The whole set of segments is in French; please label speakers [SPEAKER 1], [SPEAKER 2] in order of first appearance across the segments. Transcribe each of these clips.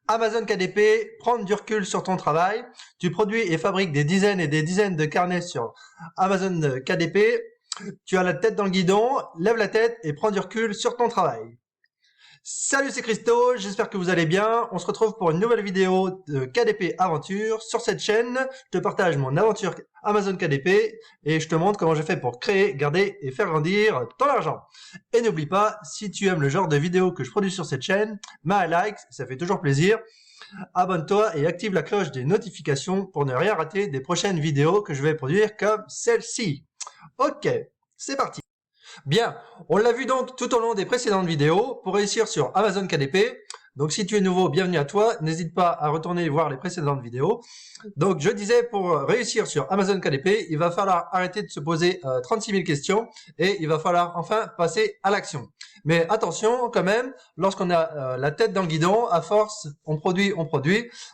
[SPEAKER 1] Amazon KDP, prendre du recul sur ton travail. Tu produis et fabriques des dizaines et des dizaines de carnets sur Amazon KDP. Tu as la tête dans le guidon, lève la tête et prends du recul sur ton travail. Salut, c'est Christo, j'espère que vous allez bien. On se retrouve pour une nouvelle vidéo de KDP Aventure. Sur cette chaîne, je te partage mon aventure Amazon KDP et je te montre comment j'ai fait pour créer, garder et faire grandir ton argent. Et n'oublie pas, si tu aimes le genre de vidéos que je produis sur cette chaîne, mets un like, ça fait toujours plaisir. Abonne-toi et active la cloche des notifications pour ne rien rater des prochaines vidéos que je vais produire comme celle-ci. Ok, c'est parti. Bien, on l'a vu donc tout au long des précédentes vidéos. Pour réussir sur Amazon KDP, donc si tu es nouveau, bienvenue à toi. N'hésite pas à retourner voir les précédentes vidéos. Donc je disais, pour réussir sur Amazon KDP, il va falloir arrêter de se poser 36 000 questions et il va falloir enfin passer à l'action. Mais attention quand même, lorsqu'on a la tête dans le guidon, à force, on produit,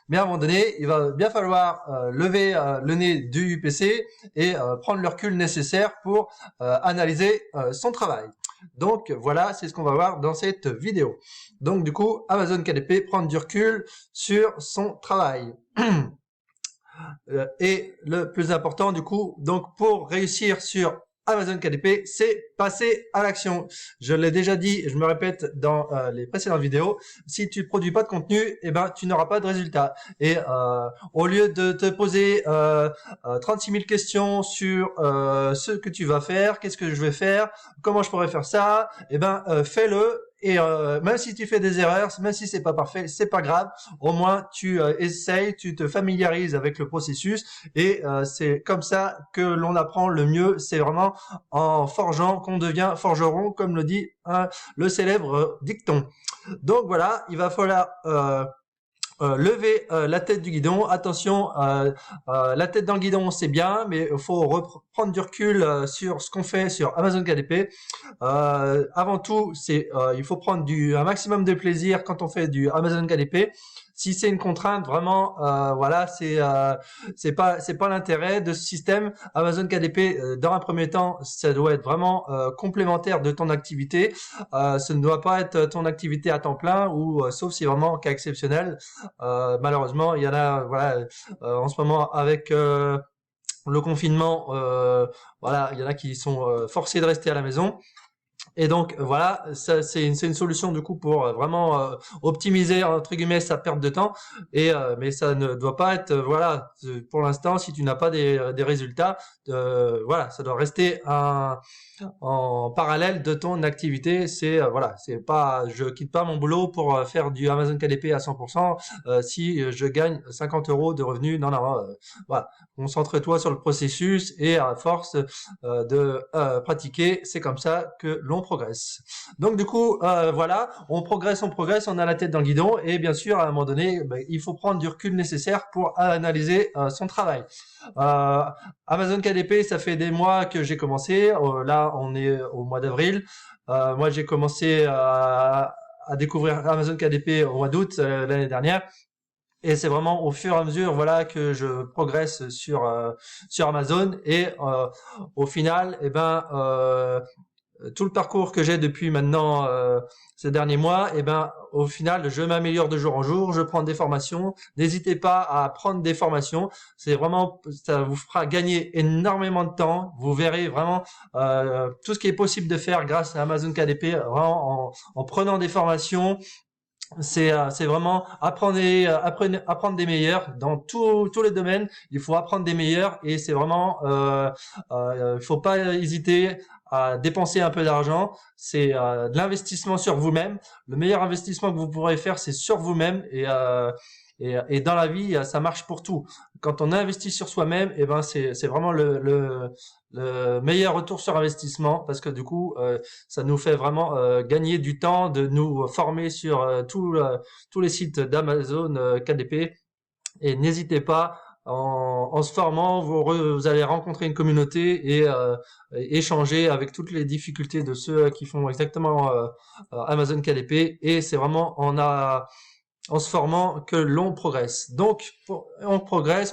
[SPEAKER 1] mais à un moment donné, il va bien falloir lever le nez du PC et prendre le recul nécessaire pour analyser son travail. Donc voilà, c'est ce qu'on va voir dans cette vidéo. Donc du coup, Amazon KDP, prendre du recul sur son travail. Et le plus important du coup, donc pour réussir sur Amazon KDP, c'est passer à l'action. Je l'ai déjà dit, je me répète dans les précédentes vidéos, si tu produis pas de contenu, eh ben tu n'auras pas de résultat. Et au lieu de te poser 36 000 questions sur ce que tu vas faire, qu'est-ce que je vais faire, comment je pourrais faire ça, eh ben fais-le. Et même si tu fais des erreurs, même si c'est pas parfait, c'est pas grave. Au moins tu essayes, tu te familiarises avec le processus et c'est comme ça que l'on apprend le mieux. C'est vraiment en forgeant qu'on devient forgeron, comme le dit le célèbre dicton. Donc voilà, il va falloir lever la tête du guidon. Attention, la tête dans le guidon, c'est bien, mais il faut reprendre du recul sur ce qu'on fait sur Amazon KDP. Avant tout, il faut prendre un maximum de plaisir quand on fait du Amazon KDP. Si c'est une contrainte, vraiment, voilà, c'est pas l'intérêt de ce système. Amazon KDP, dans un premier temps, ça doit être vraiment complémentaire de ton activité. Ce ne doit pas être ton activité à temps plein ou sauf si vraiment cas exceptionnel. Malheureusement, il y en a, voilà, en ce moment avec le confinement, voilà, il y en a qui sont forcés de rester à la maison. Et donc voilà, ça c'est une solution du coup pour vraiment optimiser entre guillemets sa perte de temps. Et mais ça ne doit pas être voilà, pour l'instant si tu n'as pas des résultats, voilà, ça doit rester en parallèle de ton activité. C'est voilà, c'est pas, je quitte pas mon boulot pour faire du Amazon KDP à 100% si je gagne 50 € de revenus. Non, non, voilà, concentre-toi sur le processus et à force de pratiquer, c'est comme ça que l'on progresse. Donc du coup, voilà, on progresse, on a la tête dans le guidon et bien sûr, à un moment donné, il faut prendre du recul nécessaire pour analyser son travail. Amazon KDP, ça fait des mois que j'ai commencé. Là, on est au mois d'avril. Moi, j'ai commencé à découvrir Amazon KDP au mois d'août l'année dernière. Et c'est vraiment au fur et à mesure, voilà, que je progresse sur Amazon. Et au final, eh ben, tout le parcours que j'ai depuis maintenant ces derniers mois, eh ben, au final, je m'améliore de jour en jour. Je prends des formations. N'hésitez pas à prendre des formations. C'est vraiment, ça vous fera gagner énormément de temps. Vous verrez vraiment tout ce qui est possible de faire grâce à Amazon KDP, vraiment en prenant des formations. C'est vraiment apprendre des meilleurs dans tous les domaines. Il faut apprendre des meilleurs et c'est vraiment il faut pas hésiter à dépenser un peu d'argent. C'est de l'investissement sur vous-même. Le meilleur investissement que vous pourrez faire, c'est sur vous-même et dans la vie, ça marche pour tout. Quand on investit sur soi-même, et ben c'est vraiment le meilleur retour sur investissement parce que du coup ça nous fait vraiment gagner du temps de nous former sur tous les sites d'Amazon KDP et n'hésitez pas en se formant vous allez rencontrer une communauté et échanger avec toutes les difficultés de ceux qui font exactement Amazon KDP et c'est vraiment en se formant que l'on progresse. Donc, on progresse,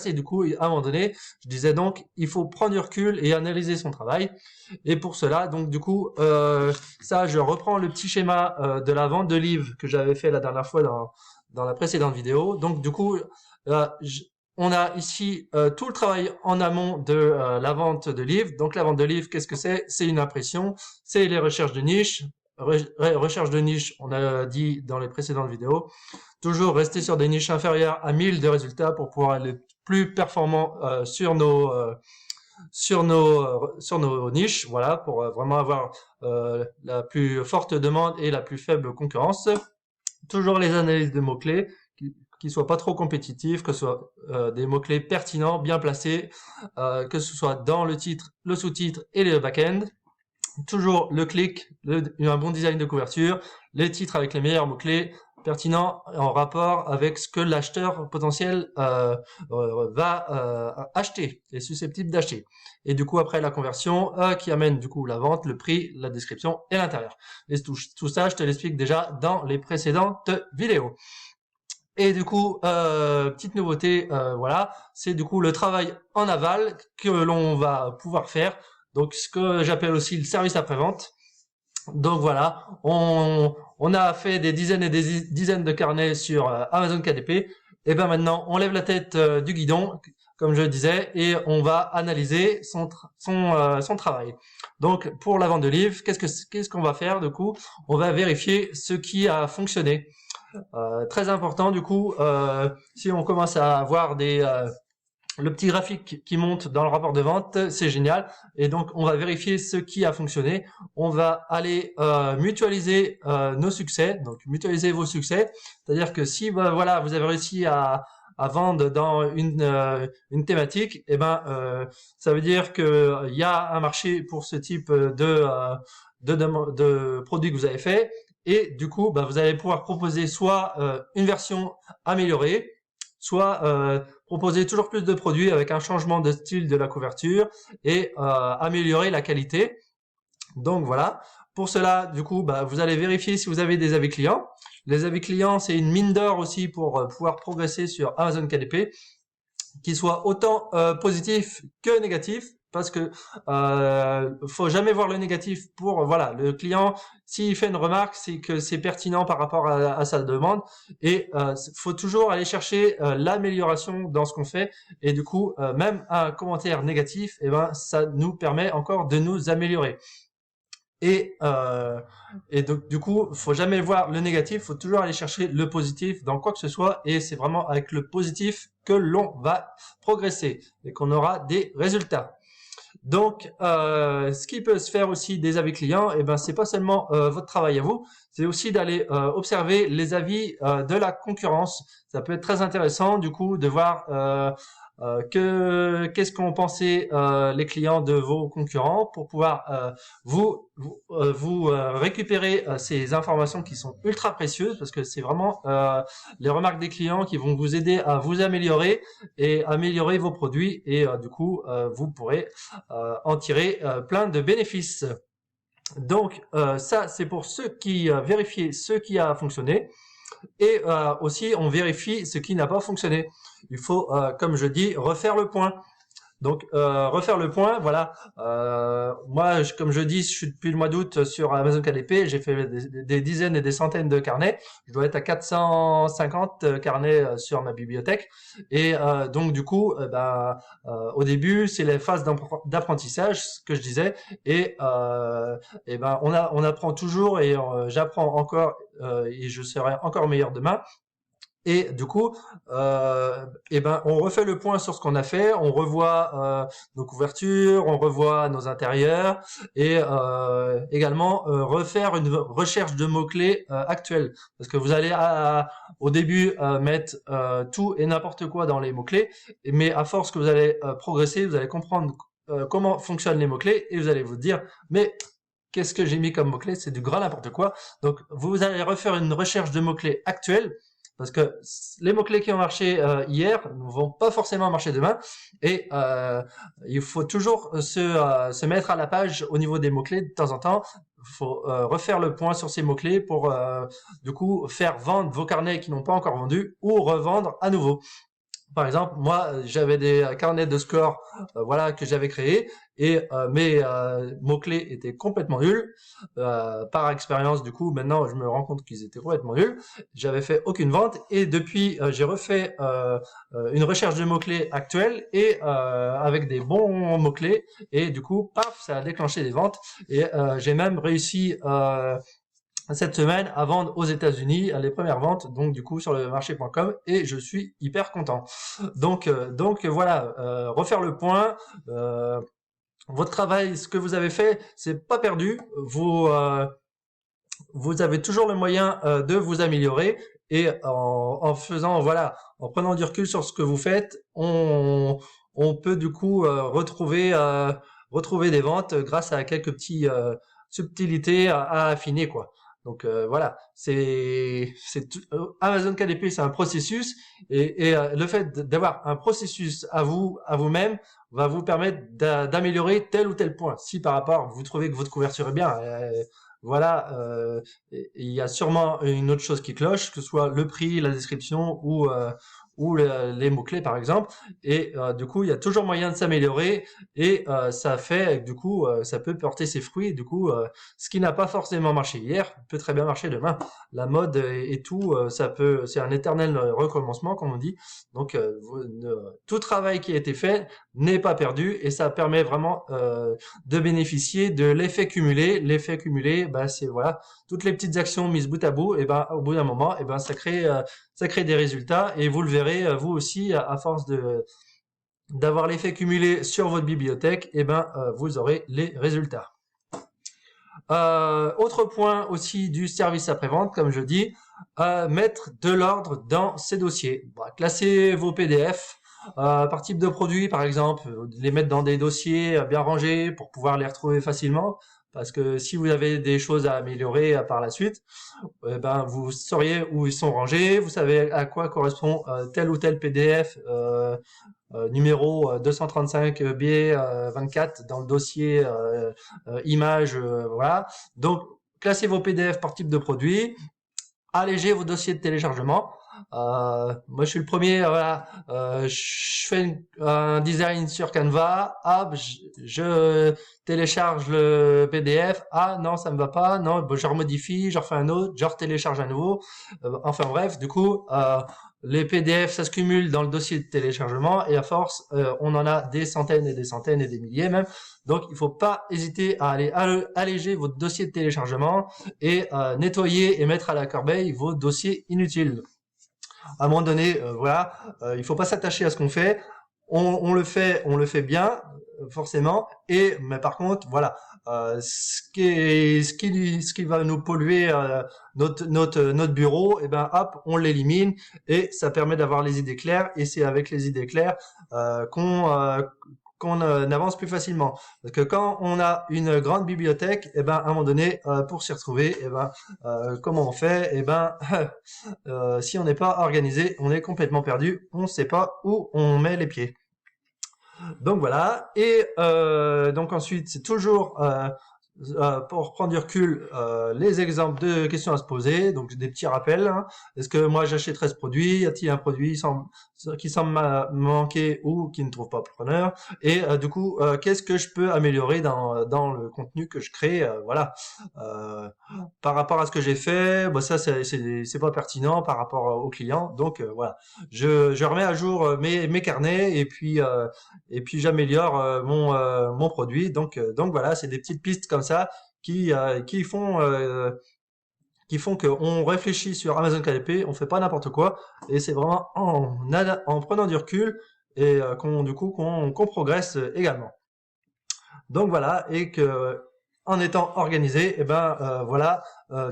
[SPEAKER 1] et du coup, à un moment donné, je disais donc, il faut prendre du recul et analyser son travail. Et pour cela, donc du coup, ça, je reprends le petit schéma de la vente de livres que j'avais fait la dernière fois dans la précédente vidéo. Donc du coup, on a ici tout le travail en amont de la vente de livres. Donc la vente de livres, qu'est-ce que c'est? C'est une impression, c'est les recherches de niche. Recherche de niche, on a dit dans les précédentes vidéos, toujours rester sur des niches inférieures à 1000 de résultats pour pouvoir être plus performant sur nos niches, voilà, pour vraiment avoir la plus forte demande et la plus faible concurrence. Toujours les analyses de mots-clés qui soient pas trop compétitifs, que ce soit des mots-clés pertinents, bien placés, que ce soit dans le titre, le sous-titre et le back-end. Toujours le clic, un bon design de couverture, les titres avec les meilleurs mots-clés, pertinents en rapport avec ce que l'acheteur potentiel va acheter, est susceptible d'acheter. Et du coup, après la conversion, qui amène du coup la vente, le prix, la description et l'intérieur. Et tout ça, je te l'explique déjà dans les précédentes vidéos. Et du coup, petite nouveauté, voilà, c'est du coup le travail en aval que l'on va pouvoir faire. Donc, ce que j'appelle aussi le service après-vente. Donc voilà, on a fait des dizaines et des dizaines de carnets sur Amazon KDP. Et ben maintenant, on lève la tête du guidon, comme je le disais, et on va analyser son travail. Donc, pour la vente de livres, qu'est-ce qu'on va faire du coup? On va vérifier ce qui a fonctionné. Très important du coup, si on commence à avoir le petit graphique qui monte dans le rapport de vente, c'est génial. Et donc, on va vérifier ce qui a fonctionné. On va aller mutualiser nos succès, donc mutualiser vos succès. C'est-à-dire que si voilà, vous avez réussi à vendre dans une thématique, et ça veut dire que il y a un marché pour ce type de produit que vous avez fait. Et du coup, vous allez pouvoir proposer soit une version améliorée, soit proposer toujours plus de produits avec un changement de style de la couverture et améliorer la qualité. Donc voilà. Pour cela, du coup, vous allez vérifier si vous avez des avis clients. Les avis clients, c'est une mine d'or aussi pour pouvoir progresser sur Amazon KDP, qui soit autant positif que négatif. Parce que faut jamais voir le négatif pour voilà le client. S'il fait une remarque, c'est que c'est pertinent par rapport à sa demande, et faut toujours aller chercher l'amélioration dans ce qu'on fait. Et du coup, même un commentaire négatif, ça nous permet encore de nous améliorer. Et donc du coup, faut jamais voir le négatif, faut toujours aller chercher le positif dans quoi que ce soit, et c'est vraiment avec le positif que l'on va progresser et qu'on aura des résultats. Donc, ce qui peut se faire aussi des avis clients, c'est pas seulement votre travail à vous, c'est aussi d'aller observer les avis de la concurrence. Ça peut être très intéressant du coup de voir qu'est-ce qu'ont pensé les clients de vos concurrents pour pouvoir vous récupérer ces informations qui sont ultra précieuses, parce que c'est vraiment les remarques des clients qui vont vous aider à vous améliorer et améliorer vos produits, et du coup vous pourrez en tirer plein de bénéfices. Donc ça, c'est pour ceux qui vérifient ce qui a fonctionné. Et aussi, on vérifie ce qui n'a pas fonctionné. Il faut, comme je dis, refaire le point. Donc, refaire le point, voilà. Moi, comme je dis, je suis depuis le mois d'août sur Amazon KDP. J'ai fait des dizaines et des centaines de carnets. Je dois être à 450 carnets sur ma bibliothèque. Et donc, du coup, au début, c'est les phases d'apprentissage, ce que je disais. Et on apprend toujours, et j'apprends encore, et je serai encore meilleur demain. Et du coup, on refait le point sur ce qu'on a fait, on revoit nos couvertures, on revoit nos intérieurs, et également refaire une recherche de mots-clés actuels. Parce que vous allez au début mettre tout et n'importe quoi dans les mots-clés, mais à force que vous allez progresser, vous allez comprendre comment fonctionnent les mots-clés, et vous allez vous dire, mais qu'est-ce que j'ai mis comme mots-clés? C'est du grand n'importe quoi. Donc vous allez refaire une recherche de mots-clés actuels, parce que les mots-clés qui ont marché hier ne vont pas forcément marcher demain, et il faut toujours se mettre à la page au niveau des mots-clés de temps en temps, faut refaire le point sur ces mots-clés pour du coup faire vendre vos carnets qui n'ont pas encore vendu ou revendre à nouveau. Par exemple, moi, j'avais des carnets de score, voilà, que j'avais créés et mes mots-clés étaient complètement nuls. Par expérience, du coup, maintenant, je me rends compte qu'ils étaient complètement nuls. J'avais fait aucune vente et depuis, j'ai refait une recherche de mots-clés actuelle et avec des bons mots-clés et du coup, paf, ça a déclenché des ventes et j'ai même réussi cette semaine à vendre aux États-Unis les premières ventes, donc du coup sur le marché.com, et je suis hyper content. Donc voilà, refaire le point. Votre travail, ce que vous avez fait, c'est pas perdu. Vous avez toujours le moyen de vous améliorer et en faisant, voilà, en prenant du recul sur ce que vous faites, on peut du coup retrouver des ventes grâce à quelques petits subtilités à affiner, quoi. Donc voilà, Amazon KDP, c'est un processus et le fait d'avoir un processus à vous-même va vous permettre d'améliorer tel ou tel point. Si par rapport vous trouvez que votre couverture est bien, voilà, il y a sûrement une autre chose qui cloche, que ce soit le prix, la description ou les mots-clés par exemple. Et du coup, il y a toujours moyen de s'améliorer et ça fait, du coup, ça peut porter ses fruits. Du coup, ce qui n'a pas forcément marché hier peut très bien marcher demain. La mode et tout, c'est un éternel recommencement, comme on dit. Donc, tout travail qui a été fait n'est pas perdu et ça permet vraiment de bénéficier de l'effet cumulé. L'effet cumulé, bah, c'est voilà, toutes les petites actions mises bout à bout, et ben au bout d'un moment, et ben ça crée des résultats et vous le verrez vous aussi à force d'avoir l'effet cumulé sur votre bibliothèque, et ben vous aurez les résultats. Autre point aussi du service après-vente, comme je dis, mettre de l'ordre dans ces dossiers. Bah, classer vos PDF par type de produit, par exemple, les mettre dans des dossiers bien rangés pour pouvoir les retrouver facilement. Parce que si vous avez des choses à améliorer par la suite, eh ben vous sauriez où ils sont rangés, vous savez à quoi correspond tel ou tel PDF numéro 235 B 24 dans le dossier images, voilà. Donc classez vos PDF par type de produit, allégez vos dossiers de téléchargement. Moi, je suis le premier. Voilà, je fais un design sur Canva. Hop, je télécharge le PDF. Ah non, ça me va pas. Non, je remodifie, je refais un autre, je télécharge à nouveau. Enfin bref, du coup, les PDF, ça se cumule dans le dossier de téléchargement et à force, on en a des centaines et des centaines et des milliers même. Donc, il faut pas hésiter à aller alléger votre dossier de téléchargement et nettoyer et mettre à la corbeille vos dossiers inutiles. À un moment donné, voilà, il faut pas s'attacher à ce qu'on fait. On le fait bien, forcément. Mais par contre, voilà, ce qui va nous polluer notre bureau, et ben hop, on l'élimine et ça permet d'avoir les idées claires. Et c'est avec les idées claires qu'on avance plus facilement. Parce que quand on a une grande bibliothèque, et ben à un moment donné, pour s'y retrouver, et ben comment on fait? Et ben si on n'est pas organisé, on est complètement perdu, on ne sait pas où on met les pieds. Donc voilà, et donc ensuite c'est toujours pour prendre du recul, les exemples de questions à se poser, donc des petits rappels. Hein. Est-ce que moi j'achèterais ce produit? Y a-t-il un produit qui semble me manquer ou qui ne trouve pas preneur? Et du coup, qu'est-ce que je peux améliorer dans le contenu que je crée? Voilà. Par rapport à ce que j'ai fait, bah ça c'est pas pertinent par rapport au client. Donc voilà, je remets à jour mes carnets et puis j'améliore mon produit. Donc voilà, c'est des petites pistes comme ça qui font qu'on réfléchit sur Amazon KDP, on fait pas n'importe quoi et c'est vraiment en prenant du recul et qu'on progresse également. Donc voilà, et que en étant organisé, et ben voilà,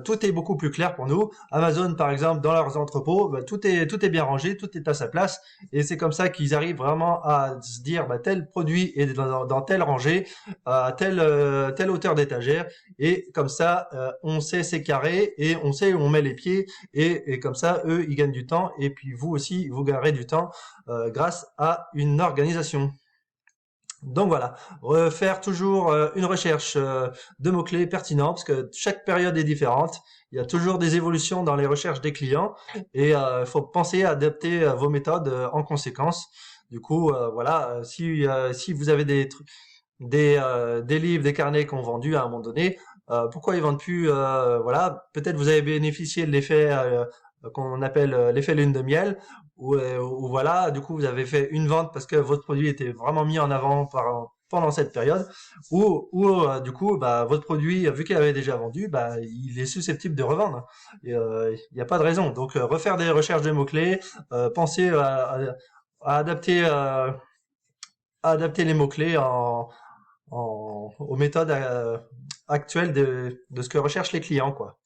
[SPEAKER 1] tout est beaucoup plus clair pour nous. Amazon, par exemple, dans leurs entrepôts, tout est bien rangé, tout est à sa place, et c'est comme ça qu'ils arrivent vraiment à se dire, tel produit est dans telle rangée, à telle hauteur d'étagère, et comme ça, on sait ses carrés et on sait où on met les pieds, et comme ça, eux, ils gagnent du temps, et puis vous aussi, vous gagnerez du temps grâce à une organisation. Donc voilà, refaire toujours une recherche de mots-clés pertinents parce que chaque période est différente. Il y a toujours des évolutions dans les recherches des clients et il faut penser à adapter vos méthodes en conséquence. Du coup, voilà, si vous avez des livres, des carnets qui ont vendu à un moment donné, pourquoi ils vendent plus voilà, peut-être vous avez bénéficié de l'effet qu'on appelle l'effet lune de miel, où voilà, du coup vous avez fait une vente parce que votre produit était vraiment mis en avant pendant cette période, ou du coup bah, votre produit, vu qu'il avait déjà vendu, bah, il est susceptible de revendre. Il n'y a pas de raison. Donc refaire des recherches de mots-clés, penser à adapter, à adapter les mots-clés aux méthodes actuelles de ce que recherchent les clients, quoi.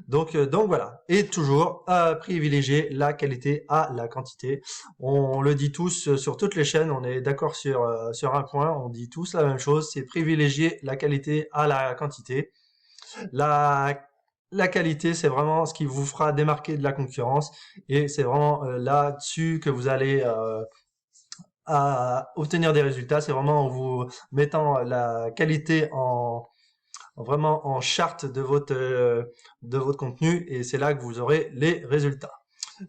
[SPEAKER 1] Donc voilà. Et toujours privilégier la qualité à la quantité. On le dit tous sur toutes les chaînes, on est d'accord sur un point, on dit tous la même chose, c'est privilégier la qualité à la quantité. La, la qualité, c'est vraiment ce qui vous fera démarquer de la concurrence et c'est vraiment là-dessus que vous allez à obtenir des résultats. C'est vraiment en vous mettant la qualité vraiment en charte de votre contenu et c'est là que vous aurez les résultats.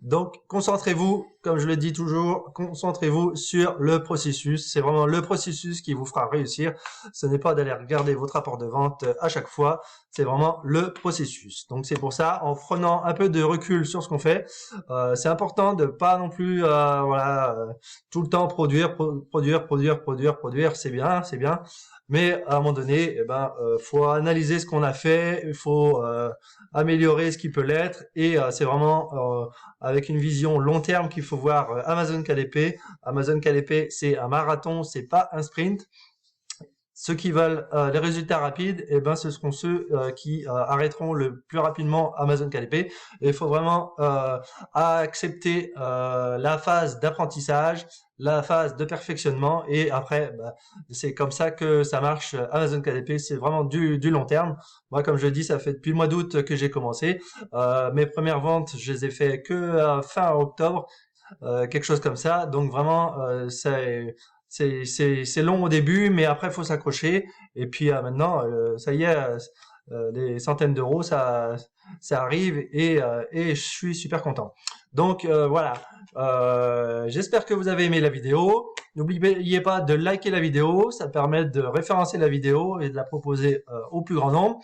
[SPEAKER 1] Donc, concentrez-vous, comme je le dis toujours, concentrez-vous sur le processus. C'est vraiment le processus qui vous fera réussir. Ce n'est pas d'aller regarder votre rapport de vente à chaque fois. C'est vraiment le processus. Donc, c'est pour ça, en prenant un peu de recul sur ce qu'on fait, c'est important de pas non plus, voilà, tout le temps produire. C'est bien, c'est bien. Mais à un moment donné, eh ben, faut analyser ce qu'on a fait, il faut améliorer ce qui peut l'être, et c'est vraiment avec une vision long terme qu'il faut voir Amazon KDP. Amazon KDP, c'est un marathon, c'est pas un sprint. Ceux qui veulent les résultats rapides, eh ben, ce seront ceux qui arrêteront le plus rapidement Amazon KDP. Et il faut vraiment accepter la phase d'apprentissage, la phase de perfectionnement, et après, bah, c'est comme ça que ça marche. Amazon KDP, c'est vraiment du long terme. Moi, comme je dis, ça fait depuis le mois d'août que j'ai commencé. Mes premières ventes, je les ai fait que fin octobre, quelque chose comme ça. Donc vraiment, c'est long au début, mais après, faut s'accrocher. Et puis maintenant, ça y est, des centaines d'euros, ça arrive et je suis super content. Donc voilà, j'espère que vous avez aimé la vidéo. N'oubliez pas de liker la vidéo, ça permet de référencer la vidéo et de la proposer au plus grand nombre.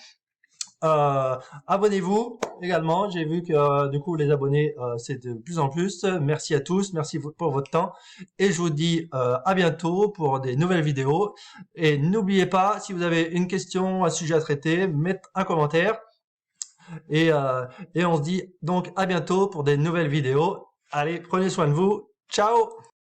[SPEAKER 1] Abonnez-vous également. J'ai vu que du coup les abonnés c'est de plus en plus. Merci à tous, merci pour votre temps et je vous dis à bientôt pour des nouvelles vidéos. Et n'oubliez pas, si vous avez une question, un sujet à traiter, mettez un commentaire et, euh, et on se dit donc à bientôt pour des nouvelles vidéos. Allez, prenez soin de vous. Ciao!